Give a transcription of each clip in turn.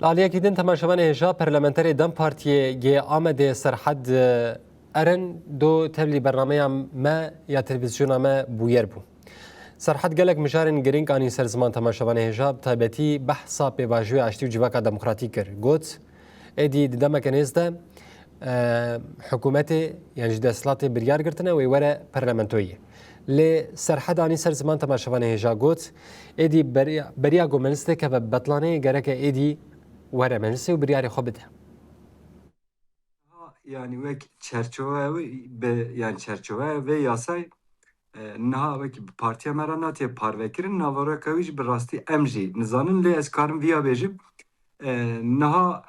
لالیکی دین تماشاوان هجا پارلمانتری دم پارتیه گی آمده سرحد ارن دو تبلی برنامه ما یا تلویزیون ما بویر بو. سرحد گلک مجارن گرینگ آنی سرزمان تماشاوان هجا تایبتی بحثا پیواجوی اشتی و جواکا دموکراتی کر. گوت ادی دمک نزده حکومت یعنی دستلات بریار گرتنه و وره پارلمانتویه. لی سرحد آنی سرزمان تماشاوان هجا گوت ادی بریا گومنسته که بطلانه گرک ادی وره مجلسی و بریاری خوب بده. Yani vek çerçeve yani çerçeve ve yasay naha vek partiya meranatiye parvekirin navara kaviş bir rasti emji nizanın le eskarım viya bejim naha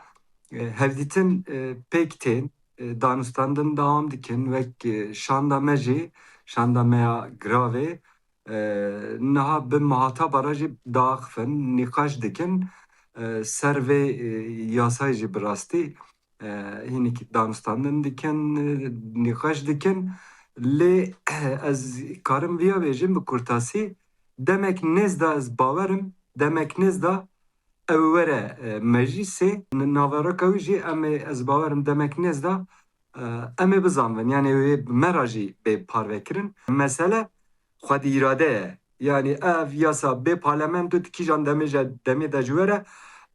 hevditin pekten Danistan'dan devam dikin vek şanda meji şanda meya grave naha bin mahata barajı dağıfın nikaş dikin ser ve yasaycı bir rasti hinik Danistan'dan diken nikaş diken le az karım viya bejim bi kurtasi demek nezda az baverim demek nezda evvere meclise navara kaviji eme az baverim demek nezda eme bizanven yani meraji be parvekirin mesele xwedî irade yani ev yasa be parlamento tikijan demê de ji were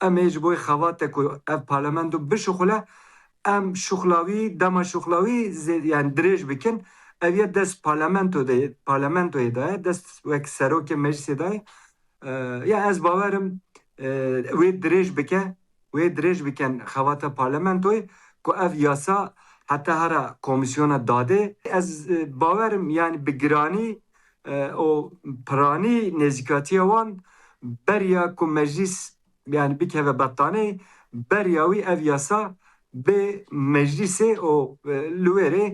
em ê ji bo xewate ku ev parlamento bişuxule em şuxlawî dema şuxlawî yani dirêj bikin ev yê dest parlamentoyê daye dest wek serokê meclisê daye ya ez bawerim wê dirêj bike wê dirêj bikin xewata parlamentoyê ku ev yasa heta hera komisyona dadê ez bawerim yani bi giranî o piranî nêzîkatiya wan beriya ku meclis yani bikeve bettanê beriya wî ev yasa به مجلس او لوره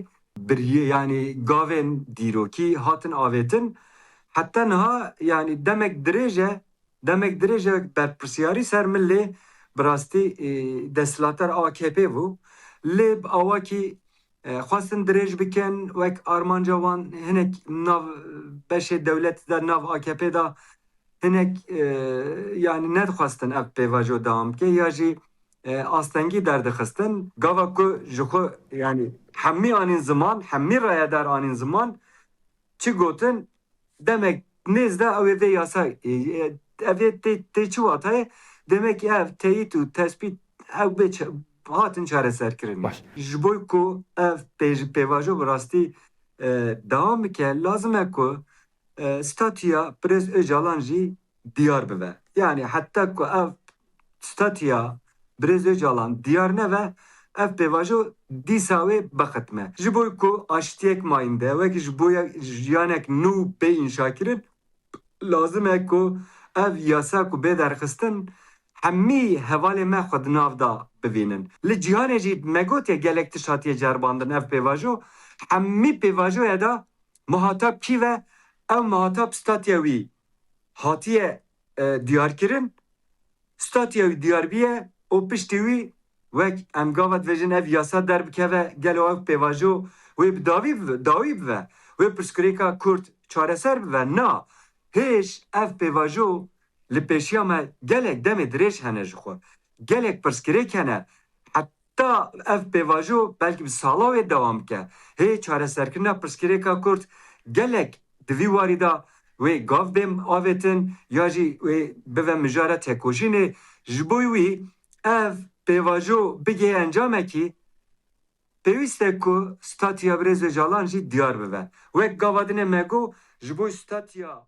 بریه یعنی گاون دیروکی هاتن آویتن حتی نه یعنی دمک درجه بر پرسیاری سر ملی براستی دستلاتر AKP بو لب آواکی خواستن درج بکن وک آرمانجا وان هنک ناو بشه دولت دا ناو AKP دا هنک yani ne خواستن اف پیواجو دام که یا جی astengi derdixistin gava ku ji xwe yani hemî anîn ziman hemî rayedar anîn ziman çi gotin demek nêzde ew ê vê yasa ev ê tê çi watayê demek ev teyît û tespît ew bê hatin çareserkirin ji bo ku ev pêvajo bi rastî devam bike lazim e ku statiya Pirêz Öcalan jî diyar bibe yani heta ku ev statiya Pirêz Öcalan diyar neve ev pêvajo dîsa wê bixitme. Ji bo ku aştiyek mayîn de wekî ji bo jiyanek nû pê înşa kirin lazim e ku ev yasa ku bê derxistin hemî hevalê me xwe di nav da bivînin. Li cîhanê jî me gotiye gelek tişt hatiye cerbandin ev pêvajo hemî pêvajoya da muhatap kî ve ev muhatap statiya wî hatiye diyar kirin statiya wî diyar biye o piştî wî wek em gavet vejin ev yasa derbikeve gelo ev pêvajo wê bi dawî bive wê pirsgirêka Kurd çareser bive na hêj ev pêvajo li pêşiya me gelek demê dirêj hene ji xwe gelek pirsgirêk hene heta ev pêvajo belkî bi sala wê dewam bike hê çareserkirina pirsgirêka Kurd gelek di vî warî da wê gav bêm avêtin ya jî wê bive mijara tekoşînê ji bo wî ev pêvajo bigê encamekî pêwîst e ku statiya Pirêz Öcalan jî diyar bibe wek gavadinê me got ji bo statiya